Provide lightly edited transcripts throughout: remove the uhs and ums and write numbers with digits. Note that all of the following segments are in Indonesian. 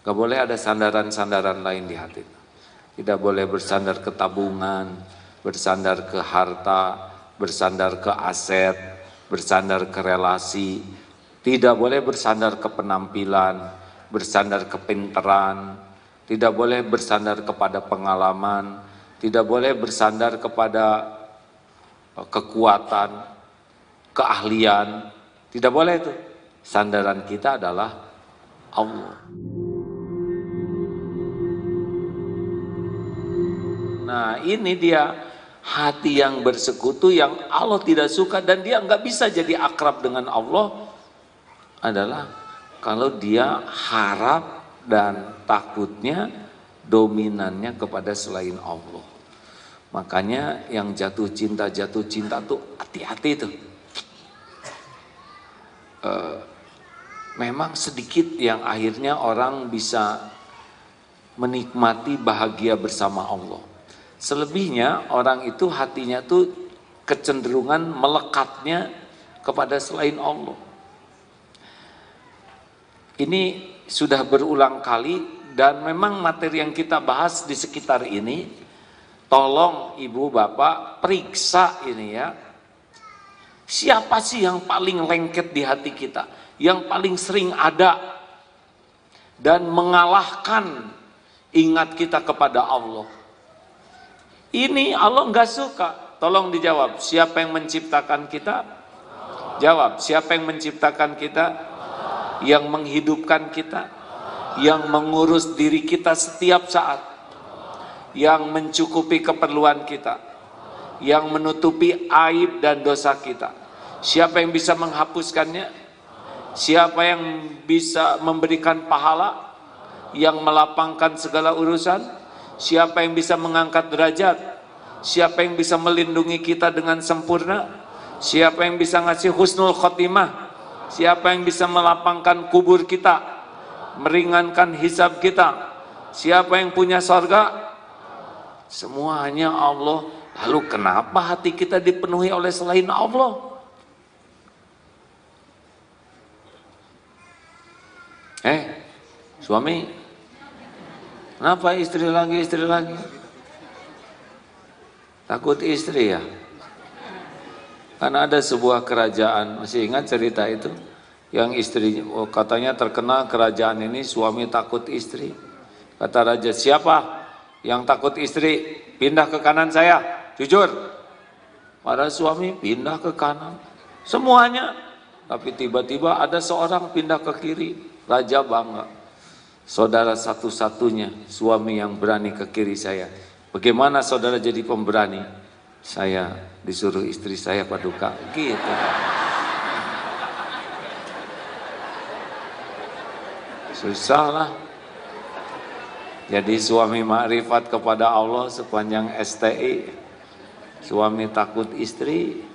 Gak boleh ada sandaran-sandaran lain di hati. Tidak boleh bersandar ke tabungan, bersandar ke harta, bersandar ke aset, bersandar ke relasi. Tidak boleh bersandar ke penampilan, bersandar ke pinteran. Tidak boleh bersandar kepada pengalaman. Tidak boleh bersandar kepada kekuatan, keahlian. Tidak boleh itu. Sandaran kita adalah Allah. Nah ini dia hati yang bersekutu yang Allah tidak suka dan dia nggak bisa jadi akrab dengan Allah adalah kalau dia harap dan takutnya dominannya kepada selain Allah. Makanya yang jatuh cinta tuh hati-hati tuh. Memang sedikit yang akhirnya orang bisa menikmati bahagia bersama Allah. Selebihnya orang itu hatinya tuh kecenderungan melekatnya kepada selain Allah. Ini sudah berulang kali dan memang materi yang kita bahas di sekitar ini, tolong ibu bapak periksa ini ya. Siapa sih yang paling lengket di hati kita, yang paling sering ada dan mengalahkan ingat kita kepada Allah. Ini Allah nggak suka. Tolong dijawab, siapa yang menciptakan kita? Jawab, siapa yang menciptakan kita? Yang menghidupkan kita? Yang mengurus diri kita setiap saat? Yang mencukupi keperluan kita? Yang menutupi aib dan dosa kita? Siapa yang bisa menghapuskannya? Siapa yang bisa memberikan pahala? Yang melapangkan segala urusan? Siapa yang bisa mengangkat derajat? Siapa yang bisa melindungi kita dengan sempurna? Siapa yang bisa ngasih husnul khotimah? Siapa yang bisa melapangkan kubur kita? Meringankan hisab kita? Siapa yang punya sorga? Semua hanya Allah. Lalu kenapa hati kita dipenuhi oleh selain Allah? Suami, kenapa istri lagi? Takut istri ya? Karena ada sebuah kerajaan, masih ingat cerita itu? Yang istrinya, katanya terkenal kerajaan ini suami takut istri. Kata raja, siapa yang takut istri? Pindah ke kanan saya, jujur. Para suami pindah ke kanan, semuanya. Tapi tiba-tiba ada seorang pindah ke kiri, raja bangga. Saudara satu-satunya suami yang berani ke kiri saya. Bagaimana saudara jadi pemberani? Saya disuruh istri saya paduka. Gitu. Susah lah. Jadi suami makrifat kepada Allah sepanjang STI. Suami takut istri.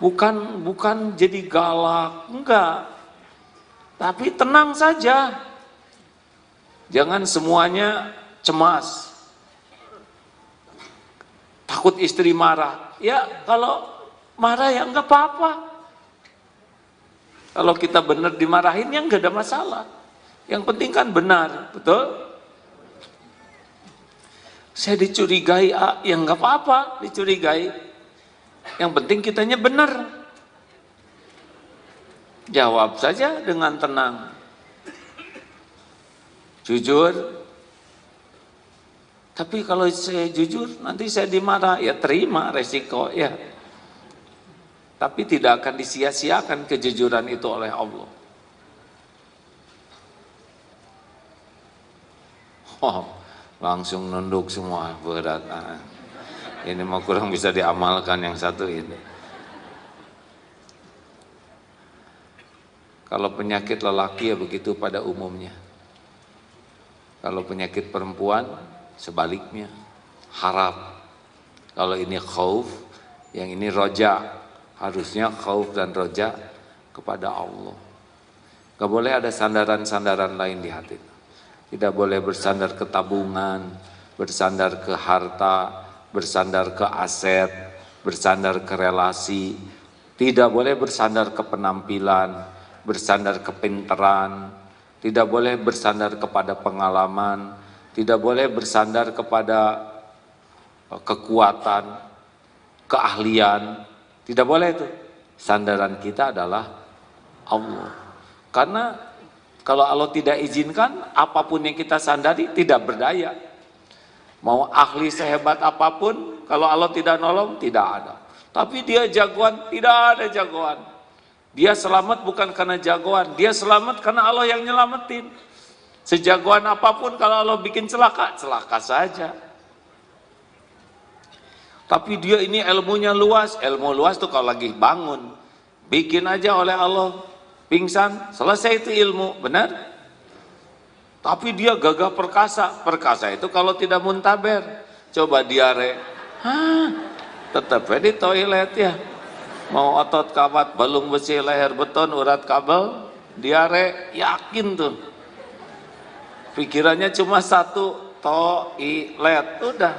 Bukan jadi galak, enggak. Tapi tenang saja. Jangan semuanya cemas. Takut istri marah. Ya kalau marah ya enggak apa-apa. Kalau kita benar dimarahin ya enggak ada masalah. Yang penting kan benar, betul? Saya dicurigai, ya enggak apa-apa dicurigai. Yang penting kitanya benar. Jawab saja dengan tenang. Jujur. Tapi kalau saya jujur, nanti saya dimarah, ya terima resiko ya. Tapi tidak akan disia-siakan kejujuran itu oleh Allah. Oh, langsung nunduk semua, berat. Ini mau kurang bisa diamalkan yang satu ini. Kalau penyakit lelaki ya begitu pada umumnya. Kalau penyakit perempuan sebaliknya, harap. Kalau ini khauf, yang ini roja. Harusnya khauf dan roja kepada Allah. Gak boleh ada sandaran-sandaran lain di hati. Tidak boleh bersandar ke tabungan, bersandar ke harta, bersandar ke aset, bersandar ke relasi. Tidak boleh bersandar ke penampilan, bersandar ke pinteran. tidak boleh bersandar kepada pengalaman, tidak boleh bersandar kepada kekuatan, keahlian, tidak boleh itu. Sandaran kita adalah Allah. Karena kalau Allah tidak izinkan, apapun yang kita sandari tidak berdaya. Mau ahli sehebat apapun, kalau Allah tidak nolong, tidak ada. Tapi dia jagoan, tidak ada jagoan. Dia selamat bukan karena jagoan, dia selamat karena Allah yang nyelamatin. Sejagoan apapun kalau Allah bikin celaka, celaka saja. Tapi dia ini ilmunya luas, ilmu luas tuh kalau lagi bangun, bikin aja oleh Allah, pingsan, selesai itu ilmu, benar? Tapi dia gagah perkasa, perkasa itu kalau tidak muntaber, coba diare, tetap di toilet ya. Mau otot kawat, balung besi, leher beton, urat kabel, diare, yakin tuh. Pikirannya cuma satu, toilet, udah.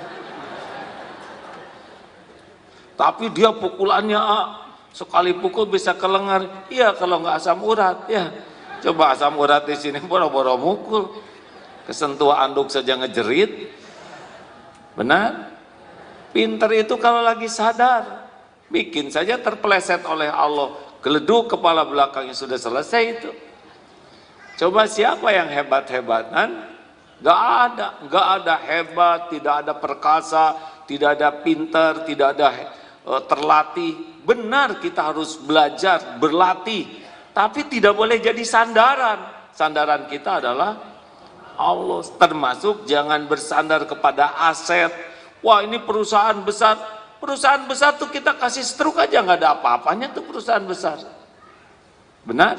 Tapi dia pukulannya sekali pukul bisa ke lengan. Iya kalau nggak asam urat, ya. Coba asam urat di sini boro-boro mukul. Kesentuh anduk saja ngejerit. Benar? Pinter itu kalau lagi sadar. Bikin saja terpeleset oleh Allah, geleduk kepala belakangnya sudah selesai itu. Coba siapa yang hebat-hebat kan? Gak ada hebat, tidak ada perkasa, tidak ada pinter, tidak ada terlatih. Benar kita harus belajar, berlatih, tapi tidak boleh jadi sandaran. Sandaran kita adalah Allah. Termasuk jangan bersandar kepada aset. Wah ini perusahaan besar. Perusahaan besar tuh kita kasih stroke aja nggak ada apa-apanya tuh perusahaan besar. Benar?